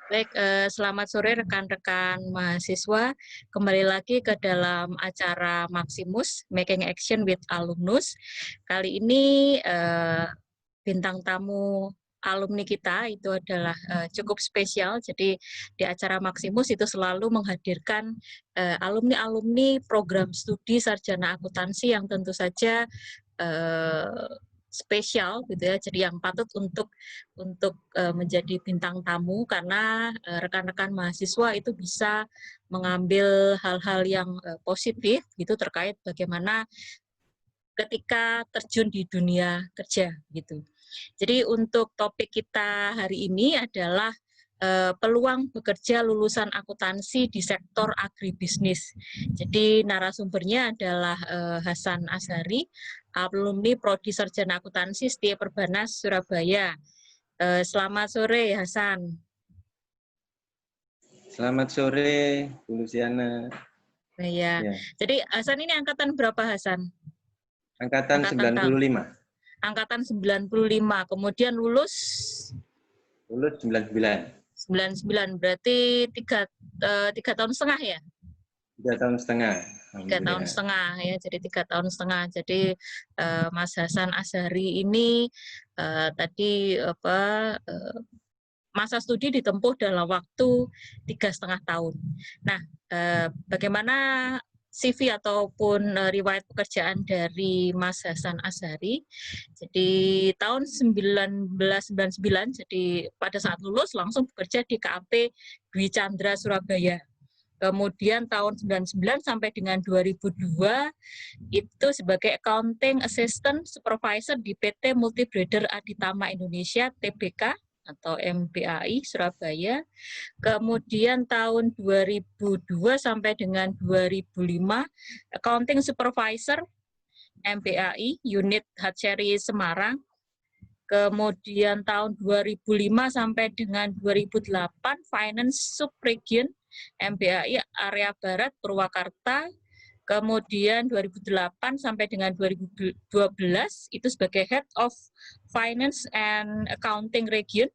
Baik, selamat sore rekan-rekan mahasiswa. Kembali lagi ke dalam acara Maximus, Making Action with Alumnus. Kali ini bintang tamu alumni kita itu adalah cukup spesial. Jadi di acara Maximus itu selalu menghadirkan alumni-alumni program studi sarjana akuntansi yang tentu saja eh, spesial gitu ya, jadi yang patut untuk menjadi bintang tamu karena rekan-rekan mahasiswa itu bisa mengambil hal-hal yang positif gitu terkait bagaimana ketika terjun di dunia kerja gitu. Jadi untuk topik kita hari ini adalah peluang bekerja lulusan akuntansi di sektor agribisnis. Jadi narasumbernya adalah Hasan Azhari, alumni Prodi Sarjana Akuntansi Setia Perbanas Surabaya. Selamat sore Hasan. Selamat sore, Bu Luciana. Ya. Ya. Jadi Hasan ini angkatan berapa Hasan? Angkatan 95. Angkatan 95. Kemudian lulus Lulus 99. 99. Berarti tiga tahun setengah ya? 3 tahun setengah. 3 tahun setengah ya, jadi 3 tahun setengah. Jadi Mas Hasan Azhari ini tadi masa studi ditempuh dalam waktu 3,5 tahun. Nah, bagaimana CV ataupun riwayat pekerjaan dari Mas Hasan Azhari? Jadi tahun 1999, jadi pada saat lulus langsung bekerja di KAP Dwi Chandra Surabaya. Kemudian tahun 99 sampai dengan 2002 itu sebagai Accounting Assistant Supervisor di PT Multibrader Aditama Indonesia Tbk atau MBAI Surabaya. Kemudian tahun 2002 sampai dengan 2005 Accounting Supervisor MBAI Unit Hatchery Semarang. Kemudian tahun 2005 sampai dengan 2008 Finance Subregion MBAI Area Barat Purwakarta. Kemudian 2008 sampai dengan 2012 itu sebagai Head of Finance and Accounting Region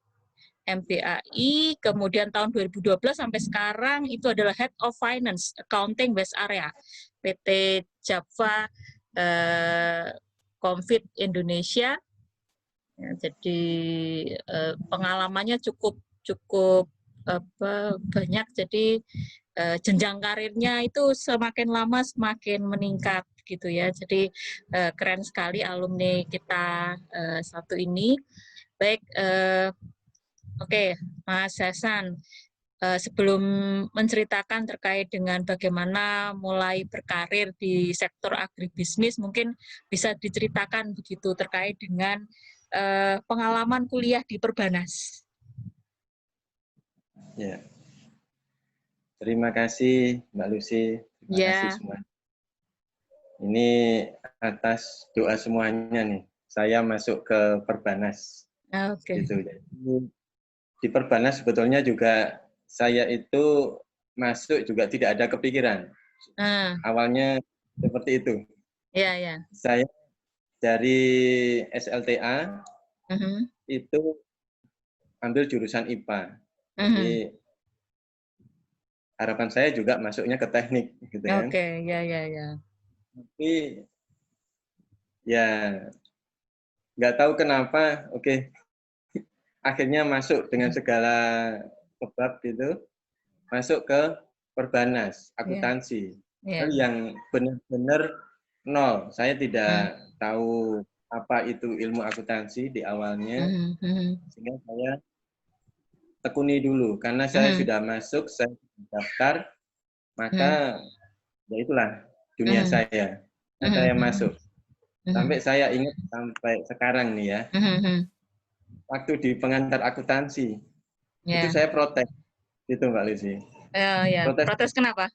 MBAI. Kemudian tahun 2012 sampai sekarang itu adalah Head of Finance Accounting West Area PT Java Confit Indonesia. Ya, jadi pengalamannya cukup banyak. Jadi jenjang karirnya itu semakin lama semakin meningkat gitu ya. Jadi keren sekali alumni kita satu ini. Baik, oke, Mas Hasan. Sebelum menceritakan terkait dengan bagaimana mulai berkarir di sektor agribisnis, mungkin bisa diceritakan begitu terkait dengan pengalaman kuliah di Perbanas. Ya. Terima kasih Mbak Lucy. Terima kasih semua. Ini atas doa semuanya nih. Saya masuk ke Perbanas. Oke. Gitu. Di Perbanas sebetulnya juga saya itu masuk juga tidak ada kepikiran. Awalnya seperti itu. Iya, ya. Saya dari SLTA itu ambil jurusan IPA. Jadi harapan saya juga masuknya ke teknik gitu kan. Oke, ya. Tapi ya nggak tahu kenapa, akhirnya masuk dengan segala sebab gitu, masuk ke Perbanas, akuntansi. Yang benar-benar nol. Saya tidak tahu apa itu ilmu akuntansi di awalnya, sehingga saya tekuni dulu. Karena saya sudah masuk, saya daftar, maka ya itulah dunia saya. Dan saya masuk. Sampai saya ingat sampai sekarang nih ya, waktu di pengantar akuntansi, itu saya protes. Gitu Mbak Lucy. Protes kenapa?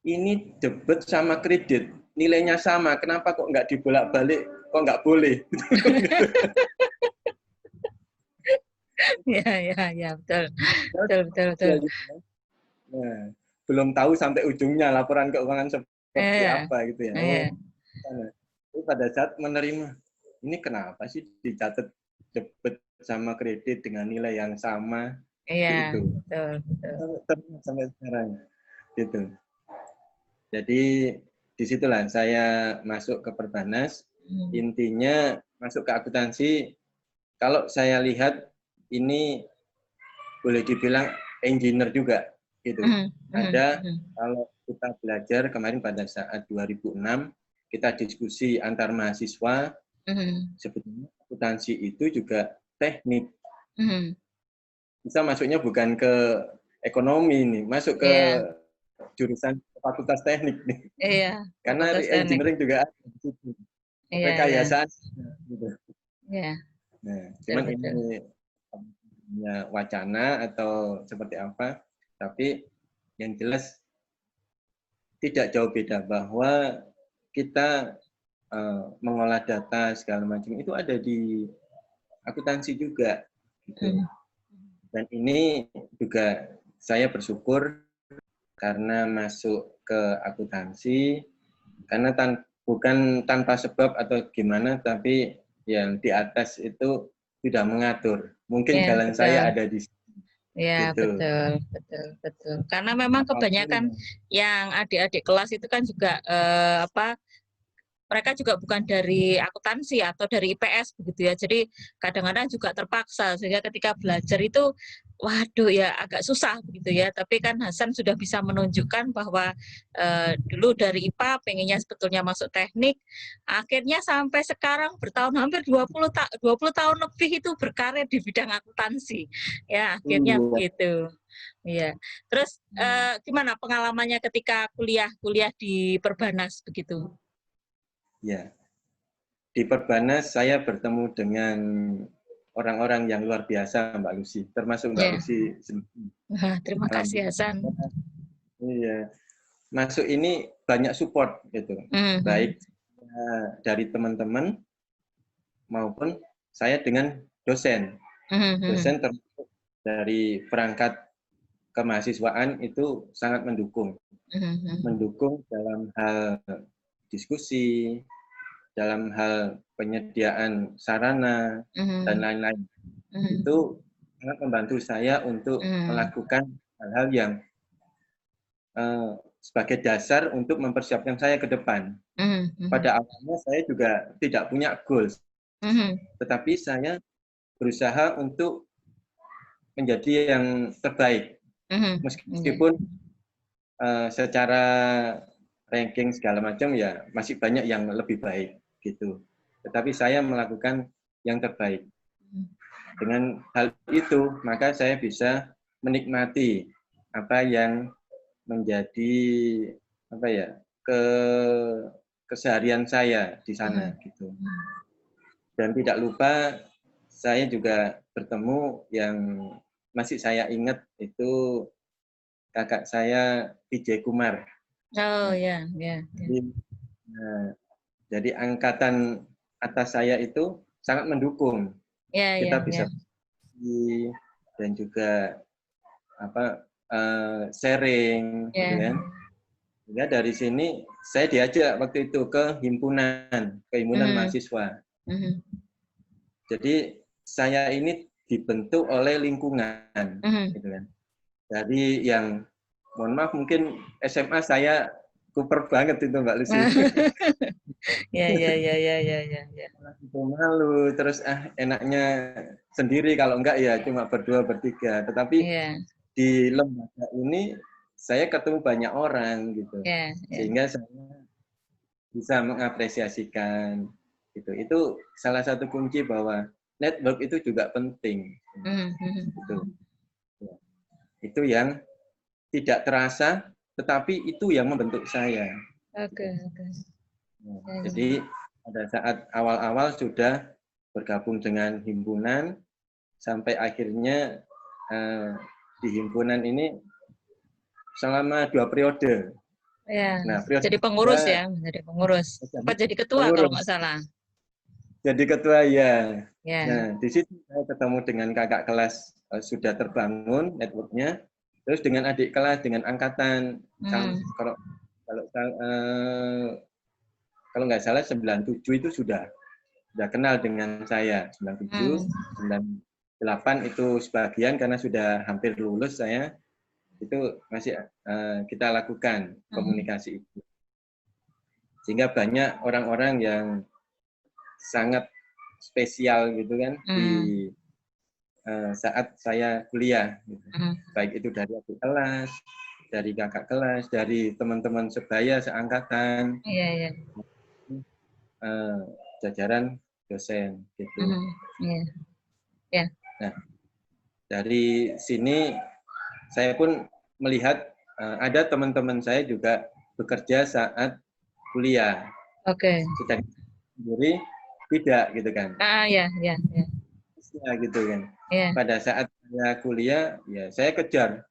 Ini debit sama kredit, nilainya sama, kenapa kok nggak dibolak-balik, kok nggak boleh? Ya, betul. Nah, belum tahu sampai ujungnya laporan keuangan seperti apa gitu ya. Tapi pada saat menerima, ini kenapa sih dicatat debit sama kredit dengan nilai yang sama? Iya, gitu. betul, betul. Sampai sekarang gitu. Jadi disitulah saya masuk ke Perbanas. Intinya masuk ke akuntansi. Kalau saya lihat ini boleh dibilang engineer juga gitu. Ada kalau kita belajar kemarin pada saat 2006 kita diskusi antar mahasiswa, sebetulnya akuntansi itu juga teknik. Bisa masuknya bukan ke ekonomi nih, masuk ke Iya, jurusan fakultas teknik nih. iya, Karena fakultas teknik. engineering juga ada di situ. Iya, iya, Rekayasaan gitu. iya, Nah, betul, cuman betul. ini wacana atau seperti apa, tapi yang jelas tidak jauh beda bahwa kita mengolah data segala macam itu ada di akuntansi juga gitu. Dan ini juga saya bersyukur karena masuk ke akuntansi karena bukan tanpa sebab atau gimana, tapi yang di atas itu sudah mengatur. Mungkin Iya, jalan betul. saya ada di Ya, situ. betul, betul, betul. Karena memang kebanyakan Apapun. yang adik-adik kelas itu kan juga mereka juga bukan dari akuntansi atau dari IPS begitu ya. Jadi kadang-kadang juga terpaksa sehingga ketika belajar itu waduh ya agak susah begitu ya. Tapi kan Hasan sudah bisa menunjukkan bahwa dulu dari IPA pengennya sebetulnya masuk teknik, akhirnya sampai sekarang bertahun hampir 20 tahun lebih itu berkarir di bidang akuntansi. Ya, akhirnya Iya. begitu. Iya. Terus gimana pengalamannya ketika kuliah di Perbanas begitu? Ya, di Perbanas saya bertemu dengan orang-orang yang luar biasa, Mbak Lucy, termasuk Mbak Ya. Lucy. Wah, terima kasih Hasan. Iya, masuk ini banyak support gitu, baik dari teman-teman maupun saya dengan dosen. Dosen termasuk dari perangkat kemahasiswaan itu sangat mendukung. Mendukung dalam hal diskusi, dalam hal penyediaan sarana, dan lain-lain. Itu sangat membantu saya untuk melakukan hal-hal yang sebagai dasar untuk mempersiapkan saya ke depan. Pada awalnya saya juga tidak punya goals, tetapi saya berusaha untuk menjadi yang terbaik. Meskipun secara ranking segala macam ya masih banyak yang lebih baik gitu. Tetapi saya melakukan yang terbaik. Dengan hal itu maka saya bisa menikmati apa yang menjadi apa ya keseharian saya di sana gitu. Dan tidak lupa saya juga bertemu yang masih saya ingat itu kakak saya PJ Kumar. Oh Nah, ya, ya. jadi angkatan atas saya itu sangat mendukung. Ya, Kita ya, bisa ya. dan juga apa sharing, gitu Ya. kan. Sehingga dari sini saya diajak waktu itu ke himpunan mahasiswa. Jadi saya ini dibentuk oleh lingkungan, gitu kan. Dari yang mohon maaf mungkin SMA saya kuper banget itu Mbak Lucy. Ya, ya, ya, ya, ya, ya, ya. Itu malu, terus enaknya sendiri kalau enggak ya cuma berdua bertiga. Tetapi Ya, di lembaga ini saya ketemu banyak orang gitu, ya, ya. sehingga saya bisa mengapresiasikan gitu. Itu salah satu kunci bahwa network itu juga penting. Gitu. Ya. Itu yang tidak terasa, tetapi itu yang membentuk saya. Oke, oke. Nah, Ya, ya. jadi pada saat awal-awal sudah bergabung dengan himpunan, sampai akhirnya di himpunan ini selama 2 periode. Ya, Nah, periode jadi pengurus kedua ya, jadi pengurus. jadi Apa jadi ketua kalau nggak pengurus, salah? jadi ketua ya. Ya. Nah, di situ saya ketemu dengan kakak kelas sudah terbangun networknya, terus dengan adik kelas, dengan angkatan, kalau kalau kalau nggak salah 97 itu sudah kenal dengan saya, 97, 8 itu sebagian karena sudah hampir lulus saya, itu masih kita lakukan komunikasi itu. Sehingga banyak orang-orang yang sangat spesial gitu kan di saat saya kuliah, gitu. Baik itu dari adik kelas, dari kakak kelas, dari teman-teman sebaya seangkatan, jajaran dosen gitu. Nah, dari sini saya pun melihat ada teman-teman saya juga bekerja saat kuliah. Sedang sendiri tidak gitu kan. Ya, gitu kan. Pada saat saya kuliah, ya saya kejar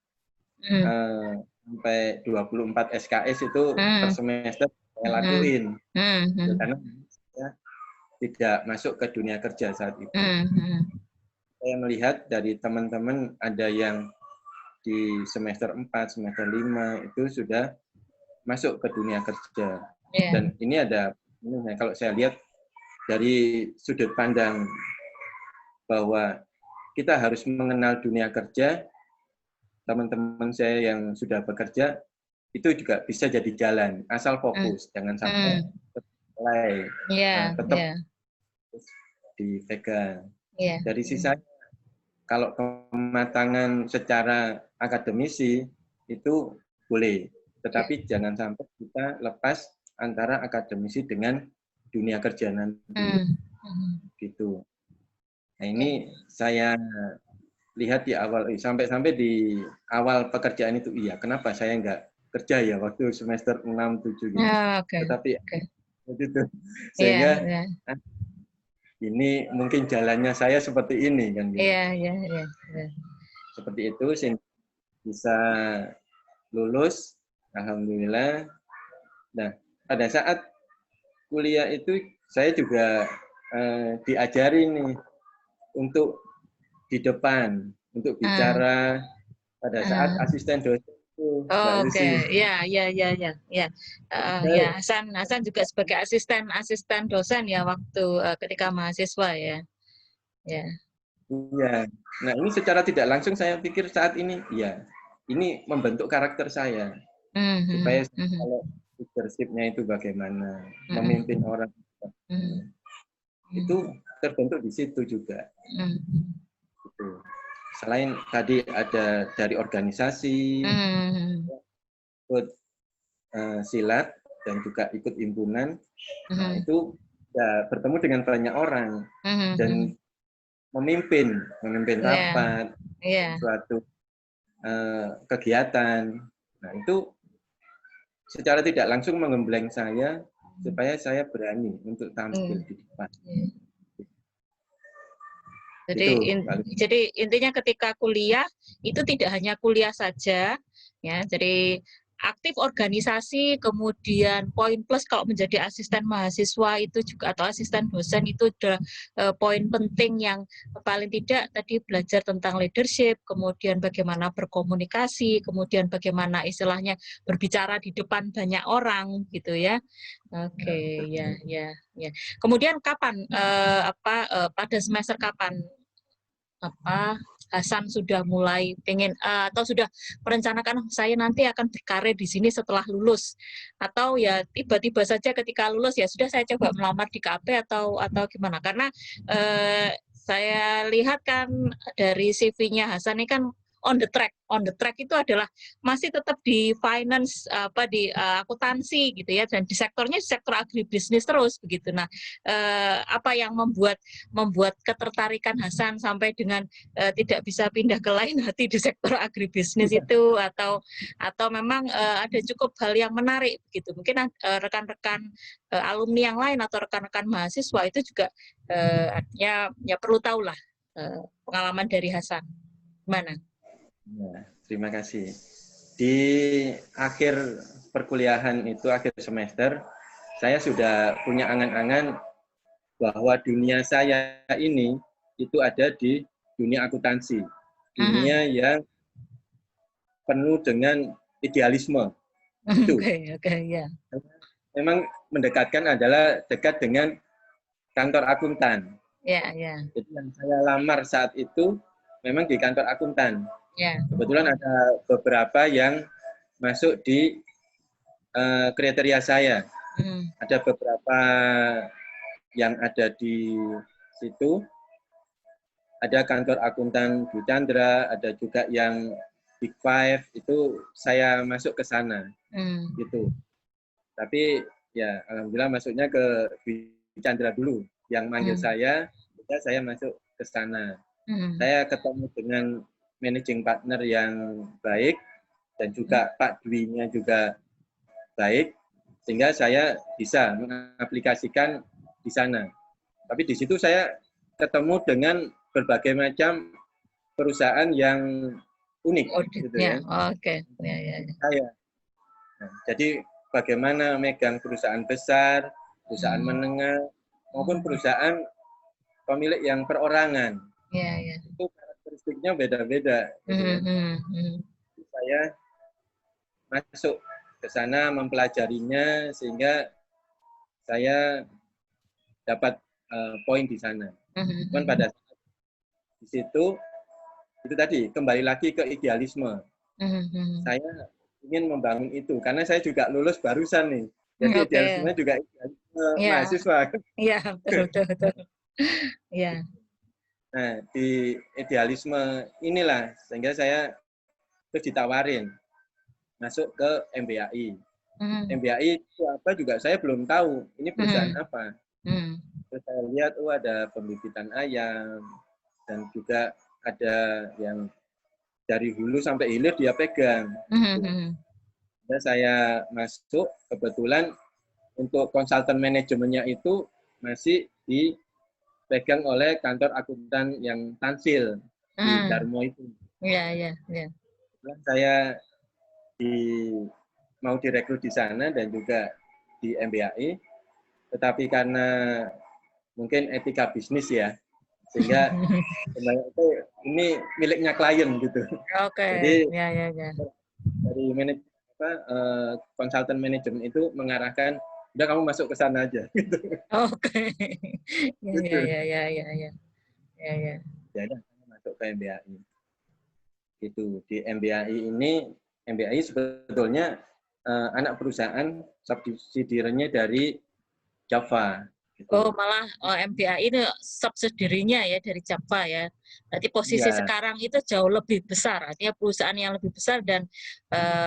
sampai 24 SKS itu per semester saya lakuin. Karena saya tidak masuk ke dunia kerja saat itu. Saya melihat dari teman-teman ada yang di semester 4, semester 5 itu sudah masuk ke dunia kerja. Dan ini ada, kalau saya lihat dari sudut pandang bahwa kita harus mengenal dunia kerja, teman-teman saya yang sudah bekerja, itu juga bisa jadi jalan, asal fokus, jangan sampai mulai, tetap dipegang. Dari sisi kalau kematangan secara akademisi itu boleh, tetapi jangan sampai kita lepas antara akademisi dengan dunia kerja nanti. Gitu. Nah, ini saya lihat di awal, sampai di awal pekerjaan itu, iya, kenapa saya nggak kerja ya waktu semester 6, 7 gitu. Tetapi itu sehingga ini mungkin jalannya saya seperti ini kan gitu. Seperti itu bisa lulus, alhamdulillah. Nah, pada saat kuliah itu saya juga diajari nih untuk di depan, untuk bicara pada saat asisten dosen itu. Hasan juga sebagai asisten dosen ya waktu ketika mahasiswa ya. Iya. Nah, ini secara tidak langsung saya pikir saat ini, ya, ini membentuk karakter saya. Supaya kalau leadership-nya itu bagaimana, memimpin orang. Itu terbentuk di situ juga. Gitu. Selain tadi ada dari organisasi, ikut silat, dan juga ikut himpunan, nah, itu ya, bertemu dengan banyak orang. Dan memimpin rapat, suatu kegiatan. Nah, itu secara tidak langsung menggembleng saya supaya saya berani untuk tampil di depan. Jadi intinya ketika kuliah itu tidak hanya kuliah saja, ya. Jadi aktif organisasi, kemudian poin plus kalau menjadi asisten mahasiswa itu juga atau asisten dosen itu adalah poin penting yang paling tidak tadi belajar tentang leadership, kemudian bagaimana berkomunikasi, kemudian bagaimana istilahnya berbicara di depan banyak orang gitu ya. Ya. Kemudian kapan pada semester kapan Hasan sudah mulai pengen atau sudah merencanakan saya nanti akan berkarir di sini setelah lulus, atau ya tiba-tiba saja ketika lulus ya sudah saya coba melamar di KP atau gimana? Karena saya lihat kan dari CV-nya Hasan ini kan on the track itu adalah masih tetap di finance di akuntansi gitu ya, dan di sektornya sektor agribisnis terus begitu. Nah, apa yang membuat ketertarikan Hasan sampai dengan tidak bisa pindah ke lain hati di sektor agribisnis itu, atau memang ada cukup hal yang menarik begitu. Mungkin rekan-rekan alumni yang lain atau rekan-rekan mahasiswa itu juga artinya ya perlu tahu lah pengalaman dari Hasan. Gimana? Ya, terima kasih. Di akhir perkuliahan itu, akhir semester, saya sudah punya angan-angan bahwa dunia saya ini itu ada di dunia akuntansi. Dunia yang penuh dengan idealisme. Itu. Memang mendekatkan adalah dekat dengan kantor akuntan. Ya, ya, Jadi yang saya lamar saat itu memang di kantor akuntan. ya. Kebetulan ada beberapa yang masuk di kriteria saya. Hmm. Ada beberapa yang ada di situ. Ada kantor akuntan Bu Chandra, ada juga yang Big Five, itu saya masuk ke sana. Hmm. Gitu. Tapi ya alhamdulillah masuknya ke Bu Chandra dulu. Yang manggil saya masuk ke sana. Hmm. Saya ketemu dengan managing partner yang baik, dan juga Pak Dwi-nya juga baik, sehingga saya bisa mengaplikasikan di sana. Tapi di situ saya ketemu dengan berbagai macam perusahaan yang unik, gitu Auditnya, ya. oke. Ya, ya, ya. Saya. Nah, jadi bagaimana megang perusahaan besar, perusahaan Hmm. menengah, maupun perusahaan pemilik yang perorangan. Ya, ya. Itu karakteristiknya beda-beda, gitu Hmm. ya. Hmm. Hmm. Saya masuk ke sana mempelajarinya sehingga saya dapat poin di sana. Cuman Hmm. pada saat di situ itu tadi kembali lagi ke idealisme. Hmm. Saya ingin membangun itu karena saya juga lulus barusan nih. Hmm. Jadi Oke. idealisme juga idealisme Ya, mahasiswa. ya, betul, betul, betul. Ya. Nah, di idealisme inilah sehingga saya terus ditawarin masuk ke MBAI. Hmm. MBAI itu apa juga saya belum tahu. Ini perusahaan Hmm. apa? Hmm. Terus saya lihat, ada pembibitan ayam, dan juga ada yang dari hulu sampai hilir dia pegang. Hmm. Dan saya masuk, kebetulan untuk konsultan manajemennya itu masih dipegang oleh kantor akuntan yang Tansil di Hmm. Darmo itu. Ya, ya, ya. Saya di, mau direkrut di sana dan juga di MBAI, tetapi karena mungkin etika bisnis ya, sehingga itu ini miliknya klien gitu. Oke, Jadi ya, ya, ya. dari konsultan manajemen itu mengarahkan udah kamu masuk ke sana aja gitu. Oke. Ya, ya, Gitu. ya, ya, ya, ya. Ya, ya. Ya udah kamu masuk ke MBAI. Gitu. Di MBAI ini, MBAI sebetulnya anak perusahaan subsidiarnya dari Java Oh, gitu. malah MBAI ini subsidiarinya ya dari Java ya. Berarti posisi Iya. sekarang itu jauh lebih besar, artinya perusahaan yang lebih besar dan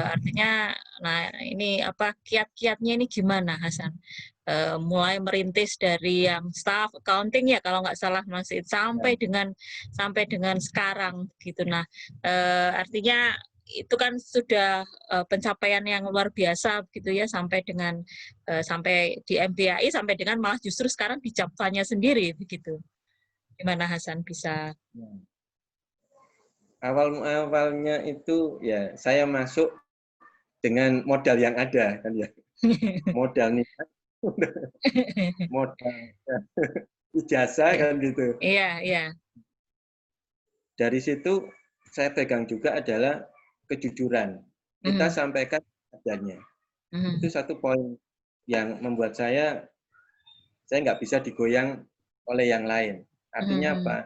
artinya, nah ini apa kiat-kiatnya ini gimana, Hasan? Mulai merintis dari yang staff accounting ya kalau nggak salah Mas Id, Ya. sampai dengan sekarang gitu. Nah, artinya itu kan sudah pencapaian yang luar biasa gitu ya sampai di MBAI sampai dengan malah justru sekarang di Japanya sendiri begitu. Gimana Hasan bisa? Ya. Awalnya itu ya saya masuk dengan modal yang ada kan ya. Modal nih, modal ijazah kan gitu. Iya, iya. Dari situ saya pegang juga adalah kejujuran. Kita Mhm, sampaikan adanya. Itu mhm, satu poin yang membuat saya nggak bisa digoyang oleh yang lain. Artinya mhm. apa?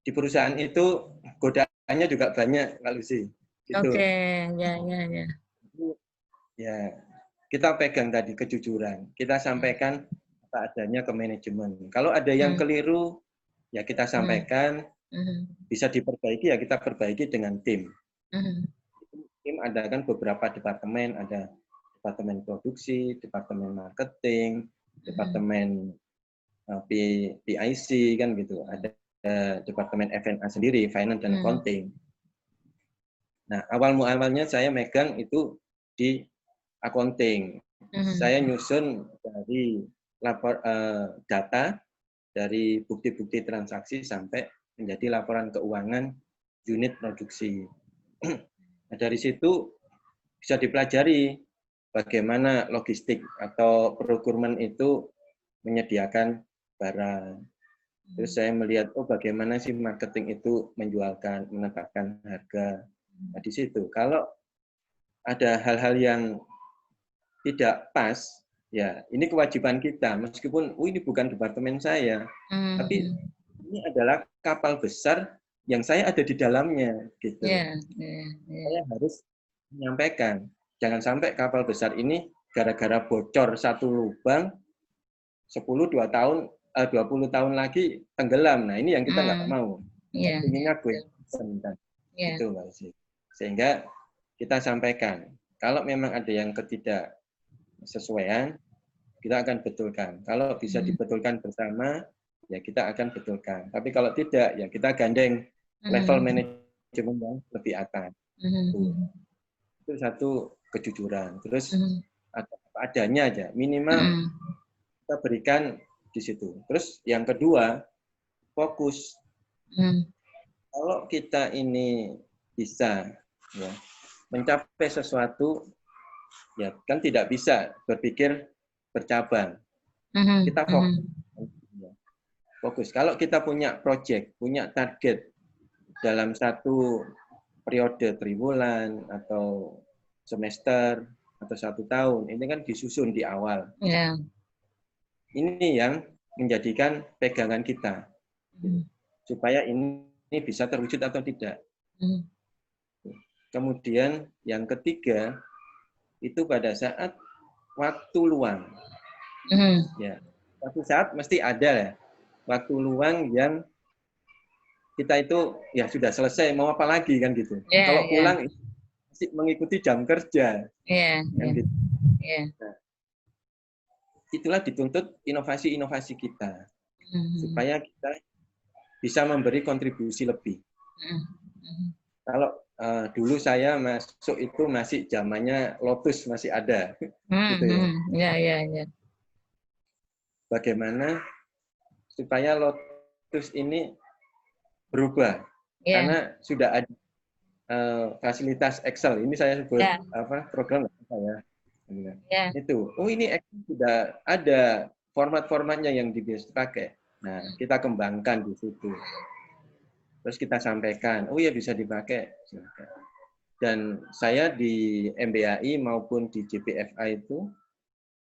Di perusahaan itu godaannya juga banyak kalau sih. Oke, Gitu. ya, ya, ya. Ya, kita pegang tadi kejujuran. Kita Mhm, sampaikan apa adanya ke manajemen. Kalau ada yang mhm, keliru, ya kita mhm, sampaikan, mhm, bisa diperbaiki, ya kita perbaiki dengan tim. mhm, Tim ada kan beberapa departemen, ada departemen produksi, departemen marketing, mhm, departemen PIC kan gitu. Ada departemen F&A sendiri, finance dan mhm, accounting. Nah, awalnya saya megang itu di accounting. mhm, Saya nyusun dari data dari bukti-bukti transaksi sampai menjadi laporan keuangan unit produksi. Nah, dari situ bisa dipelajari bagaimana logistik atau procurement itu menyediakan barang. Terus saya melihat, bagaimana sih marketing itu menjualkan, menetapkan harga. Nah, di situ kalau ada hal-hal yang tidak pas, ya ini kewajiban kita, meskipun ini bukan departemen saya, tapi ini adalah kapal besar yang saya ada di dalamnya, gitu. Saya harus menyampaikan, jangan sampai kapal besar ini gara-gara bocor satu lubang 20 tahun lagi tenggelam. Nah, ini yang kita nggak mau. Inginnya gue itu, Mbak Desi. Sehingga kita sampaikan, kalau memang ada yang ketidaksesuaian, kita akan betulkan. Kalau bisa dibetulkan bersama, ya kita akan betulkan. Tapi kalau tidak, ya kita gandeng level manajemen yang lebih atas. Itu satu kejujuran. Terus apa adanya aja, minimal kita berikan di situ. Terus yang kedua, fokus. Kalau kita ini bisa ya mencapai sesuatu, ya kan tidak bisa berpikir bercabang. Kita fokus. Kalau kita punya project, punya target dalam satu periode triwulan atau semester atau 1 tahun, ini kan disusun di awal. Ini yang menjadikan pegangan kita, supaya ini bisa terwujud atau tidak. Kemudian yang ketiga, itu pada saat waktu luang. Ya, suatu saat mesti ada ya, waktu luang yang kita itu ya sudah selesai, mau apa lagi kan gitu. Kalau pulang mengikuti jam kerja. Gitu. Nah, itulah dituntut inovasi-inovasi kita, supaya kita bisa memberi kontribusi lebih. Kalau dulu saya masuk itu masih zamannya Lotus masih ada, gitu ya. Bagaimana supaya Lotus ini berubah? Karena sudah ada fasilitas Excel. Ini saya sebut program saya. Itu. Oh, ini Excel sudah ada format-formatnya yang bisa dipakai. Nah, kita kembangkan di situ. Terus kita sampaikan, oh ya bisa dipakai. Dan saya di MBAI maupun di JPFA itu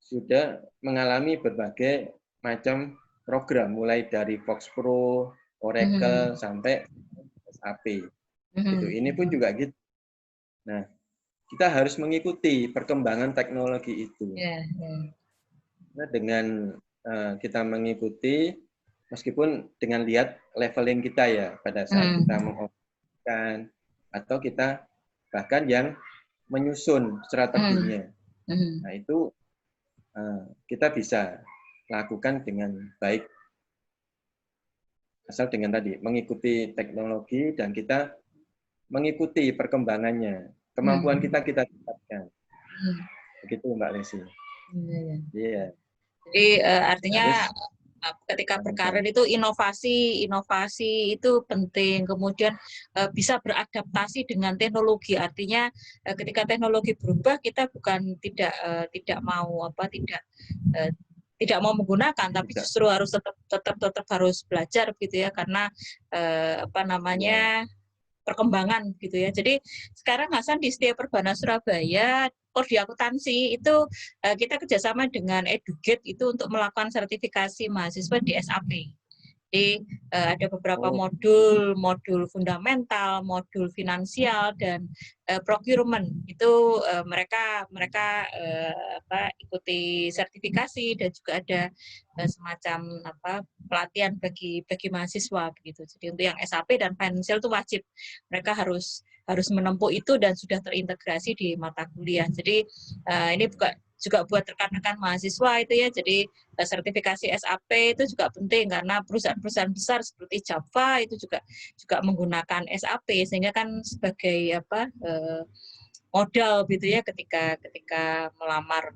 sudah mengalami berbagai macam program, mulai dari Fox Pro, Oracle, sampai SAP. Gitu. Ini pun juga gitu. Nah, kita harus mengikuti perkembangan teknologi itu. Nah, dengan kita mengikuti, meskipun dengan lihat leveling kita ya pada saat kita mengoperasikan, atau kita bahkan yang menyusun strateginya. Nah, itu kita bisa lakukan dengan baik. Asal dengan tadi, mengikuti teknologi dan kita mengikuti perkembangannya. Kemampuan kita tingkatkan. Begitu Mbak Lesi. Iya. Jadi artinya ketika berkarir itu inovasi itu penting. Kemudian bisa beradaptasi dengan teknologi. Artinya ketika teknologi berubah, kita bukan tidak mau tidak mau menggunakan, tapi justru harus tetap harus belajar gitu ya, karena perkembangan gitu ya. Jadi sekarang Hasan di Setia Perbana Surabaya, Prodi Akuntansi itu kita kerjasama dengan Edugate itu untuk melakukan sertifikasi mahasiswa di SAP. Jadi ada beberapa modul fundamental, modul finansial, dan procurement itu mereka ikuti sertifikasi, dan juga ada semacam pelatihan bagi mahasiswa begitu. Jadi untuk yang SAP dan financial itu wajib, mereka harus menempuh itu dan sudah terintegrasi di mata kuliah. Jadi ini juga buat rekan-rekan mahasiswa itu ya, jadi sertifikasi SAP itu juga penting karena perusahaan-perusahaan besar seperti Java itu juga menggunakan SAP, sehingga kan sebagai modal gitu ya ketika melamar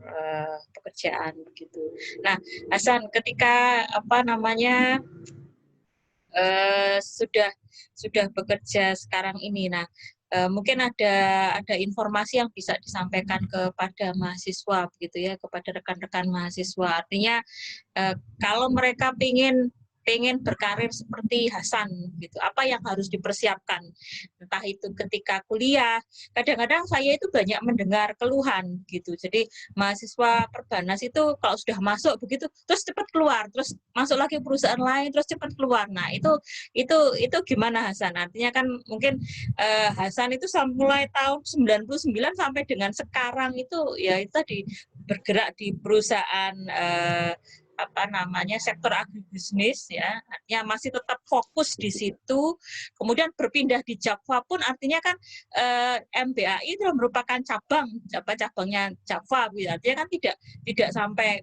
pekerjaan begitu. Nah, Hasan, ketika sudah bekerja sekarang ini, nah mungkin ada informasi yang bisa disampaikan kepada mahasiswa begitu ya, kepada rekan-rekan mahasiswa. Artinya kalau mereka ingin pengen berkarir seperti Hasan gitu, apa yang harus dipersiapkan, entah itu ketika kuliah. Kadang-kadang saya itu banyak mendengar keluhan gitu, jadi mahasiswa Perbanas itu kalau sudah masuk begitu terus cepat keluar, terus masuk lagi perusahaan lain terus cepat keluar. Nah itu gimana Hasan? Artinya kan mungkin Hasan itu mulai tahun 99 sampai dengan sekarang itu ya itu tadi bergerak di perusahaan apa namanya sektor agribisnis ya, artinya masih tetap fokus di situ, kemudian berpindah di Java pun artinya kan MBAI itu merupakan cabangnya Java, artinya kan tidak sampai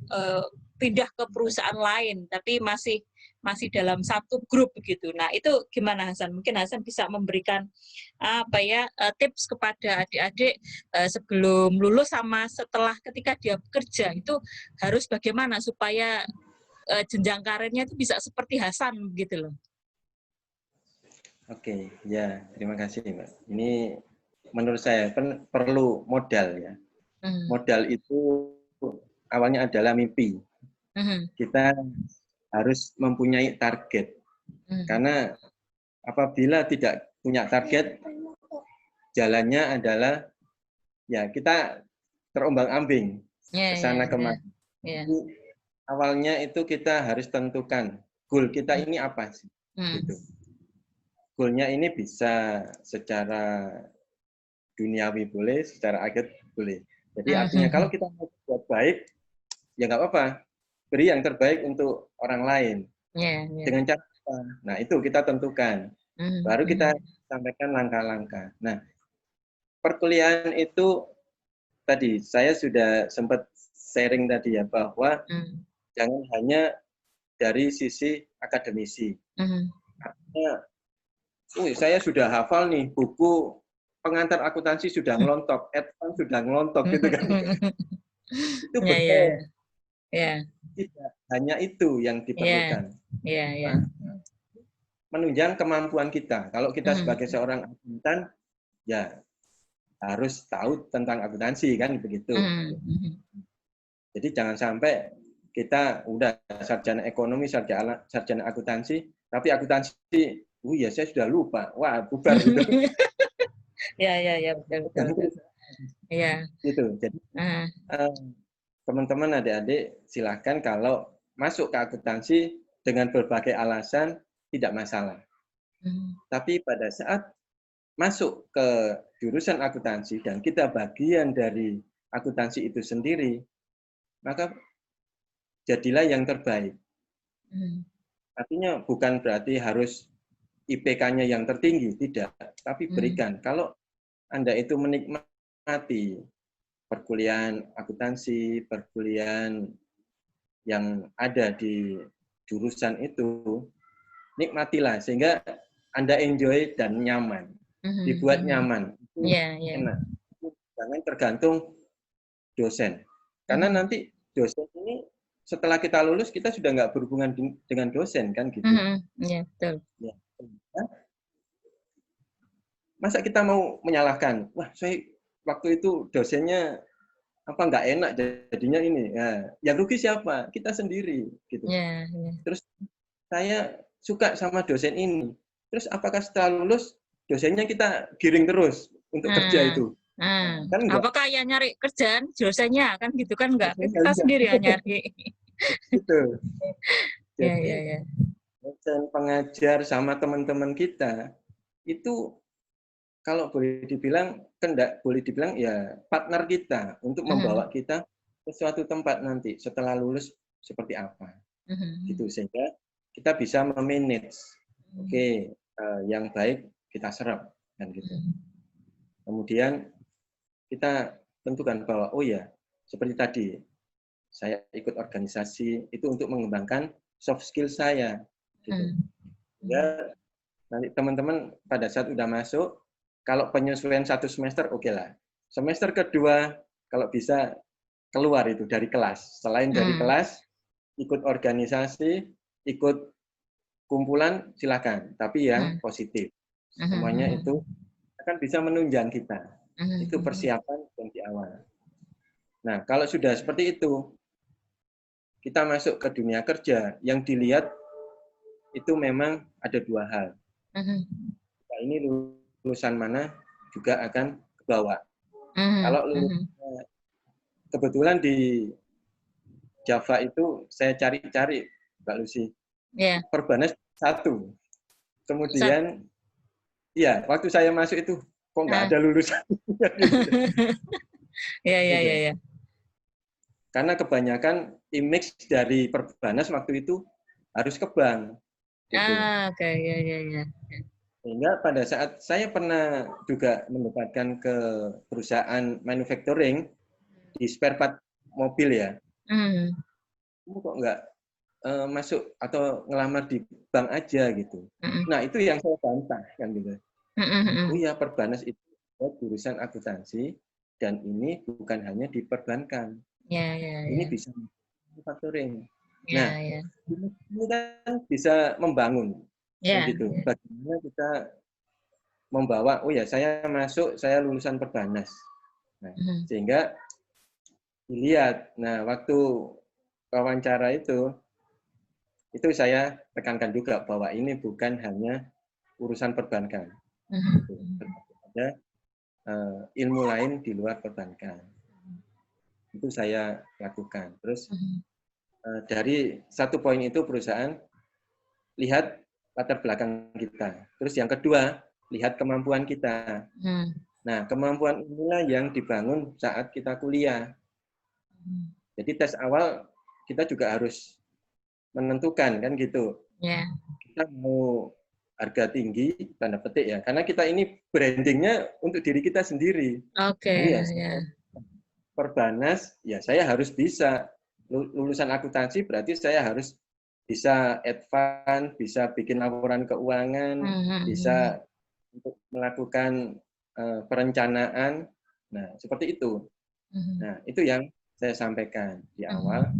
pindah ke perusahaan lain, tapi masih dalam satu grup begitu. Nah itu gimana Hasan? Mungkin Hasan bisa memberikan apa ya tips kepada adik-adik sebelum lulus sama setelah ketika dia bekerja itu harus bagaimana supaya jenjang karirnya itu bisa seperti Hasan gitu loh. Oke, ya terima kasih Mbak. Ini menurut saya perlu modal ya. Modal itu awalnya adalah mimpi. Kita harus mempunyai target. Karena apabila tidak punya target, jalannya adalah ya kita terombang-ambing ke sana kemari. Awalnya itu kita harus tentukan goal kita ini apa sih. Gitu. Goalnya ini bisa secara duniawi boleh, secara akhirat boleh. Jadi artinya kalau kita mau buat baik, ya nggak apa-apa. Beri yang terbaik untuk orang lain. Dengan cara apa? Nah, itu kita tentukan. Baru kita sampaikan langkah-langkah. Nah, perkuliahan itu tadi saya sudah sempat sharing tadi ya, bahwa jangan hanya dari sisi akademisi. Artinya, saya sudah hafal nih buku pengantar akuntansi sudah ngelontok, advance sudah ngelontok gitu kan. Itu betul. Tidak hanya itu yang diperlukan. Menunjang kemampuan kita. Kalau kita sebagai seorang akuntan, ya harus tahu tentang akuntansi kan begitu. Jadi jangan sampai kita udah sarjana ekonomi, sarjana akuntansi, tapi akuntansi, ya saya sudah lupa. Wah, bubar gitu. Ya, betul. Ya. Gitu. Jadi teman-teman adik-adik silahkan kalau masuk ke akuntansi dengan berbagai alasan tidak masalah. Tapi pada saat masuk ke jurusan akuntansi dan kita bagian dari akuntansi itu sendiri, maka jadilah yang terbaik. Artinya bukan berarti harus IPK-nya yang tertinggi, tidak. Tapi berikan. Kalau Anda itu menikmati perkuliahan akuntansi, perkuliahan yang ada di jurusan itu, nikmatilah sehingga Anda enjoy dan nyaman. Dibuat nyaman. Itu enak. Jangan tergantung dosen. Karena nanti dosen ini setelah kita lulus kita sudah nggak berhubungan dengan dosen kan gitu. Iya, betul. Ya. Masa kita mau menyalahkan? Wah, saya waktu itu dosennya apa nggak enak jadinya ini. Ya, yang rugi siapa? Kita sendiri gitu. Terus saya suka sama dosen ini. Terus apakah setelah lulus dosennya kita giring terus untuk kerja itu? Kan apakah ya nyari kerjaan dosennya kan gitu kan enggak? Kita sendiri yang nyari. Gitu. Jadi dosen pengajar sama teman-teman kita itu kalau boleh dibilang ya partner kita untuk membawa kita ke suatu tempat nanti setelah lulus seperti apa. Gitu sehingga kita bisa memanage. Yang baik kita serap kan gitu. Kemudian kita tentukan bahwa oh ya seperti tadi saya ikut organisasi itu untuk mengembangkan soft skill saya gitu. Ya nanti teman-teman pada saat udah masuk kalau penyesuaian 1 semester oke lah. Semester kedua kalau bisa keluar itu dari kelas. Selain dari kelas ikut organisasi, ikut kumpulan silakan, tapi yang positif. Semuanya itu akan bisa menunjang kita. Itu persiapan yang di awal. Nah, kalau sudah seperti itu, kita masuk ke dunia kerja, yang dilihat itu memang ada dua hal. Nah, ini lulusan mana juga akan ke bawah. Kalau kebetulan di Java itu saya cari-cari, Mbak Lucy. Yeah. Perbanas 1. Kemudian, ya waktu saya masuk itu kok nggak ada lulusan. Ya. Karena kebanyakan image dari Perbanas waktu itu harus ke bank. Gitu. Oke, ya. Sehingga pada saat saya pernah juga mendapatkan ke perusahaan manufacturing di spare part mobil ya, kamu kok nggak masuk atau ngelamar di bank aja gitu. Nah itu yang saya bantah kan gitu. Oh ya, Perbanas itu jurusan akuntansi dan ini bukan hanya di perbankan. Ini bisa manufacturing. Nah, ini kan bisa membangun. Kan gitu. Bagaimana kita membawa, oh ya saya masuk, saya lulusan Perbanas. Nah, sehingga dilihat. Nah, waktu wawancara itu saya tekankan juga bahwa ini bukan hanya urusan perbankan. Ada ilmu lain di luar perbankan. Itu saya lakukan. Terus dari satu poin itu perusahaan lihat latar belakang kita. Terus yang kedua, lihat kemampuan kita. Nah, kemampuan inilah yang dibangun saat kita kuliah. Jadi tes awal kita juga harus menentukan kan gitu. Kita mau harga tinggi, tanda petik ya, karena kita ini brandingnya untuk diri kita sendiri. Perbanas, ya saya harus bisa lulusan akuntansi berarti saya harus bisa advance, bisa bikin laporan keuangan, bisa untuk melakukan perencanaan. Nah, seperti itu. Nah, itu yang saya sampaikan di awal.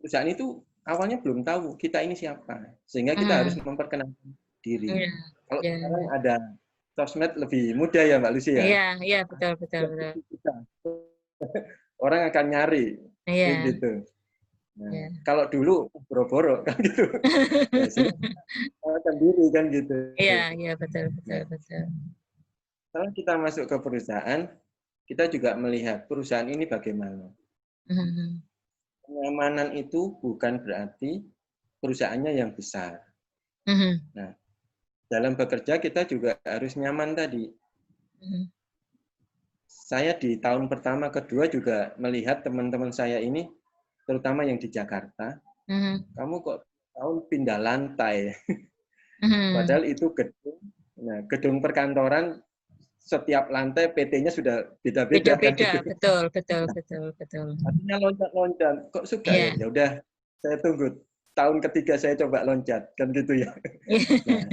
Perusahaan itu awalnya belum tahu kita ini siapa, sehingga kita harus memperkenalkan diri. Kalau sekarang ada sosmed lebih mudah ya Mbak Lucy ya. Iya, betul. Orang akan nyari, gitu. Nah, kalau dulu boro-boro kan gitu, akan diri kan gitu. Iya, betul. Kalau kita masuk ke perusahaan, kita juga melihat perusahaan ini bagaimana. Kenyamanan itu bukan berarti perusahaannya yang besar. Nah, dalam bekerja kita juga harus nyaman tadi. Saya di tahun pertama, kedua juga melihat teman-teman saya ini, terutama yang di Jakarta, kamu kok tahun pindah lantai. Padahal itu gedung, nah, gedung perkantoran, setiap lantai PT-nya sudah beda-beda. Beda-beda, kan? Betul. Artinya loncat-loncat, kok suka ya? Ya udah, saya tunggu. Tahun ketiga saya coba loncat, kan gitu ya. Nah,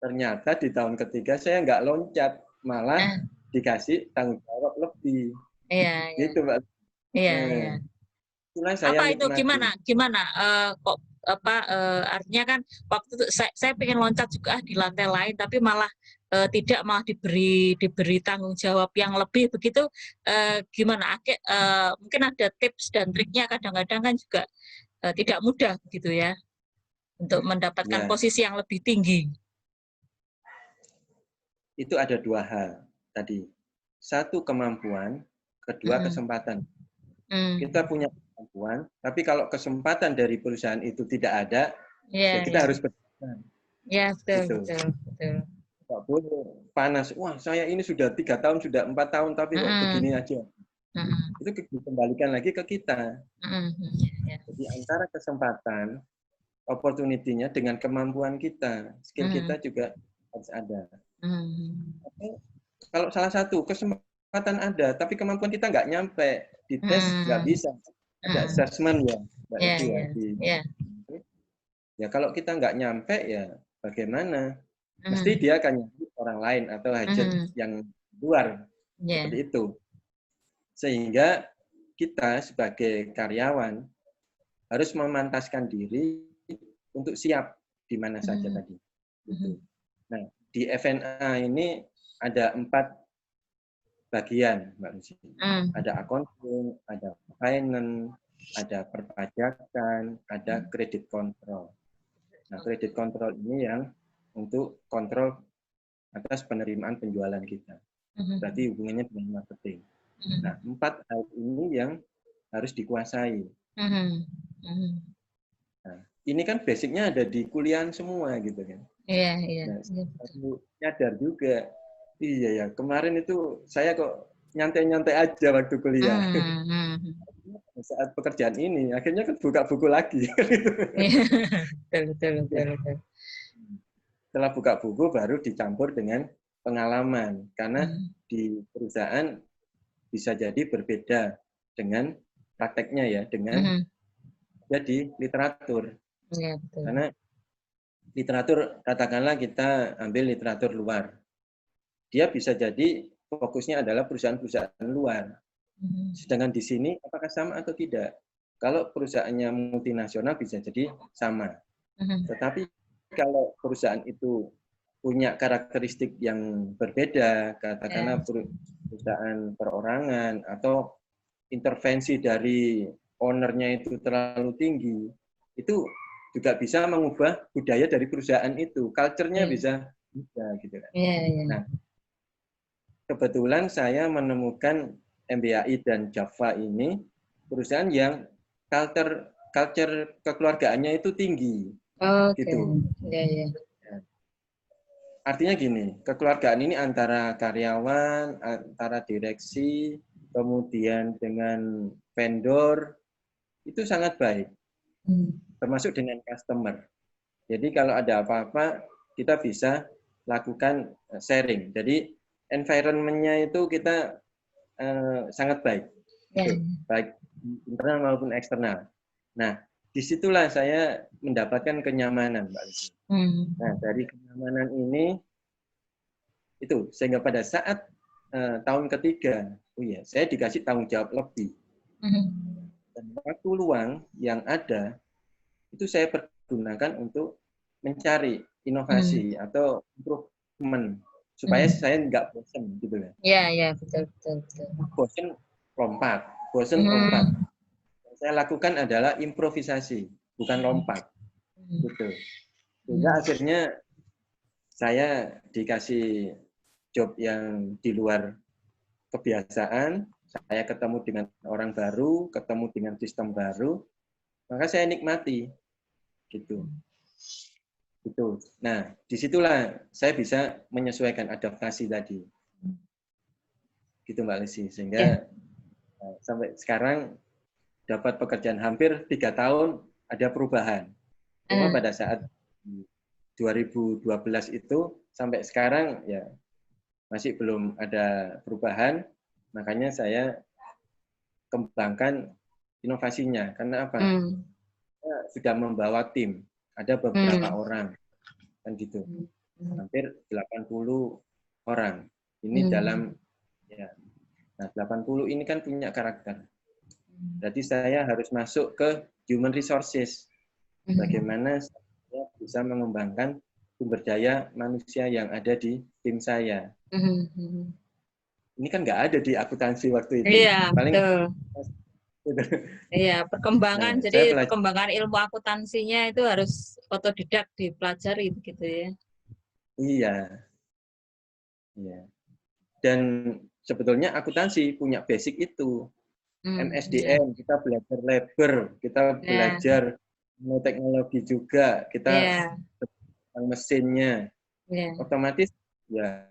ternyata di tahun ketiga saya nggak loncat, malah dikasih tanggung jawab lebih. Gitu, Mbak. Iya. Saya apa itu gimana kok artinya kan waktu itu saya pengen loncat juga di lantai lain tapi malah malah diberi tanggung jawab yang lebih begitu, gimana mungkin ada tips dan triknya, kadang-kadang kan juga tidak mudah begitu ya untuk mendapatkan posisi yang lebih tinggi. Itu ada dua hal tadi. Satu kemampuan, kedua kesempatan. Kita punya kemampuan, tapi kalau kesempatan dari perusahaan itu tidak ada, ya kita harus bertahan. Ya, betul. Tidak boleh panas. Wah, saya ini sudah 3 tahun, sudah 4 tahun, tapi kok begini aja. Itu dikembalikan lagi ke kita. Jadi antara kesempatan, opportunity-nya dengan kemampuan kita, skill kita juga harus ada. Kalau salah satu kesempatan ada, tapi kemampuan kita nggak nyampe, di tes nggak bisa. Ada assessment ya, Mbak Lucy ya. Ya kalau kita nggak nyampe ya bagaimana? Mesti dia akan nyari orang lain atau hajat yang luar, seperti itu. Sehingga kita sebagai karyawan harus memantaskan diri untuk siap di mana saja tadi. Gitu. Nah, di FNA ini ada 4 bagian, Mbak Lucy. Ada accounting, ada finance, ada perpajakan, ada credit control. Nah, kredit kontrol ini yang untuk kontrol atas penerimaan penjualan kita. Berarti hubungannya dengan marketing. Nah, 4 hal ini yang harus dikuasai. Nah, ini kan basicnya ada di kuliahan semua gitu kan. Iya. Nah, aku nyadar juga, iya ya, kemarin itu saya kok nyantai-nyantai aja waktu kuliah. Saat pekerjaan ini, akhirnya kan buka buku lagi. Betul. Setelah buka buku baru dicampur dengan pengalaman. Karena di perusahaan bisa jadi berbeda dengan prakteknya ya, dengan jadi literatur. Iya, betul. Karena literatur, katakanlah kita ambil literatur luar. Dia bisa jadi fokusnya adalah perusahaan-perusahaan luar. Sedangkan di sini apakah sama atau tidak? Kalau perusahaannya multinasional bisa jadi sama. Tetapi kalau perusahaan itu punya karakteristik yang berbeda, katakanlah perusahaan perorangan atau intervensi dari ownernya itu terlalu tinggi, itu juga bisa mengubah budaya dari perusahaan itu, culture-nya bisa gitu kan. Nah, kebetulan saya menemukan MBAI dan Java ini perusahaan yang culture kekeluargaannya itu tinggi. Gitu. Iya. Artinya gini, kekeluargaan ini antara karyawan, antara direksi, kemudian dengan vendor, itu sangat baik. Termasuk dengan customer. Jadi kalau ada apa-apa, kita bisa lakukan sharing. Jadi environment-nya itu kita sangat baik. Baik internal maupun eksternal. Nah, disitulah saya mendapatkan kenyamanan, Mbak Lucy. Nah, dari kenyamanan ini, itu sehingga pada saat tahun ketiga, saya dikasih tanggung jawab lebih. Dan waktu luang yang ada, itu saya pergunakan untuk mencari inovasi atau improvement supaya saya nggak bosan gitu kan. Iya, betul. Bosan lompat. Yang saya lakukan adalah improvisasi, bukan lompat. Gitu. Sehingga akhirnya saya dikasih job yang di luar kebiasaan, saya ketemu dengan orang baru, ketemu dengan sistem baru, maka saya nikmati. Gitu. Nah, disitulah saya bisa menyesuaikan adaptasi tadi. Gitu Mbak Lisi. Sehingga sampai sekarang dapat pekerjaan hampir 3 tahun ada perubahan. Cuma pada saat 2012 itu sampai sekarang ya masih belum ada perubahan, makanya saya kembangkan inovasinya. Karena apa? Saya sudah membawa tim, ada beberapa orang, kan gitu. Hampir 80 orang. Ini dalam, ya, nah 80 ini kan punya karakter. Jadi saya harus masuk ke human resources. Bagaimana saya bisa mengembangkan sumber daya manusia yang ada di tim saya. Ini kan nggak ada di akuntansi waktu itu. Iya, paling betul. Iya, perkembangan. Nah, jadi perkembangan ilmu akuntansinya itu harus otodidak dipelajari gitu ya. Iya. Dan sebetulnya akuntansi punya basic itu. MSDM, kita belajar labor, kita belajar teknologi juga, kita mesinnya. Otomatis ya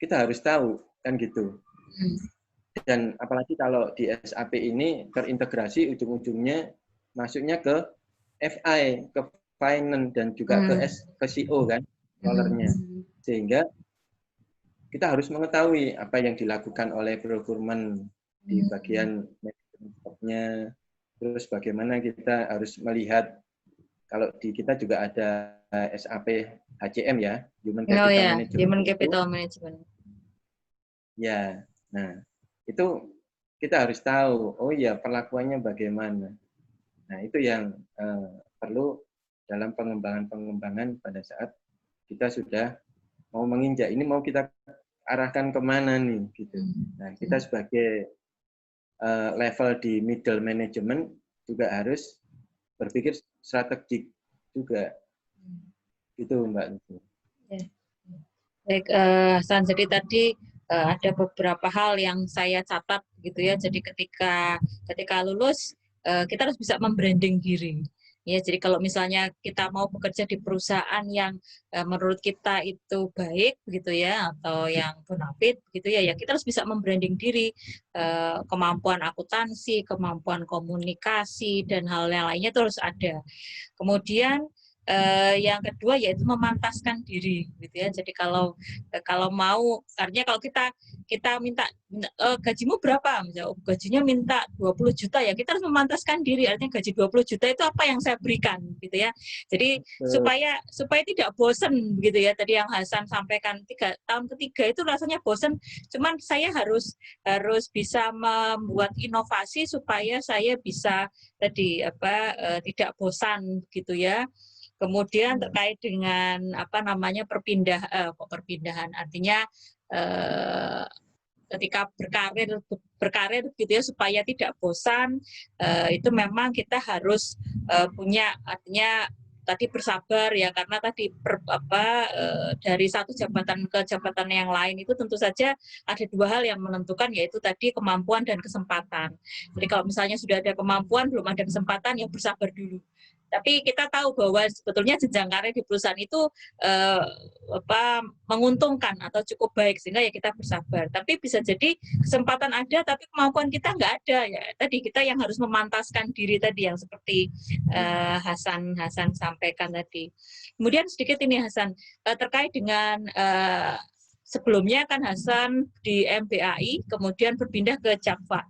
kita harus tahu kan gitu. Dan apalagi kalau di SAP ini terintegrasi ujung-ujungnya masuknya ke FI, ke finance dan juga ke CO kan, controllernya. Sehingga kita harus mengetahui apa yang dilakukan oleh procurement di bagian manajemennya, terus bagaimana kita harus melihat kalau di kita juga ada SAP HCM ya, Human Capital Management. Human Capital Management. Ya, nah itu kita harus tahu, oh ya perlakuannya bagaimana. Nah itu yang perlu dalam pengembangan pada saat kita sudah mau menginjak, ini mau kita arahkan kemana nih gitu. Nah kita sebagai level di middle management juga harus berpikir strategik juga. Itu Mbak. Ya. Baik, Hasan, jadi tadi ada beberapa hal yang saya catat gitu ya. Jadi ketika lulus kita harus bisa membranding diri. Ya, jadi kalau misalnya kita mau bekerja di perusahaan yang menurut kita itu baik gitu ya, atau yang bonafit gitu ya, ya kita harus bisa membranding diri, kemampuan akuntansi, kemampuan komunikasi dan hal yang lainnya itu harus ada. Kemudian yang kedua yaitu memantaskan diri gitu ya. Jadi kalau mau, artinya kalau kita minta gajimu berapa, misalnya gajinya minta 20 juta ya, kita harus memantaskan diri, artinya gaji 20 juta itu apa yang saya berikan gitu ya. Jadi supaya tidak bosen gitu ya. Tadi yang Hasan sampaikan 3 tahun ketiga itu rasanya bosen, cuman saya harus bisa membuat inovasi supaya saya bisa tadi tidak bosan gitu ya. Kemudian terkait dengan perpindahan, artinya ketika berkarir gitu ya, supaya tidak bosan, itu memang kita harus punya, artinya tadi bersabar ya, karena tadi dari satu jabatan ke jabatan yang lain itu tentu saja ada 2 hal yang menentukan, yaitu tadi kemampuan dan kesempatan. Jadi kalau misalnya sudah ada kemampuan belum ada kesempatan, ya bersabar dulu. Tapi kita tahu bahwa sebetulnya jenjang karir di perusahaan itu menguntungkan atau cukup baik, sehingga ya kita bersabar. Tapi bisa jadi kesempatan ada tapi kemampuan kita nggak ada, ya tadi kita yang harus memantaskan diri tadi yang seperti Hasan sampaikan tadi. Kemudian sedikit ini Hasan, terkait dengan sebelumnya kan Hasan di MBAI kemudian berpindah ke Java.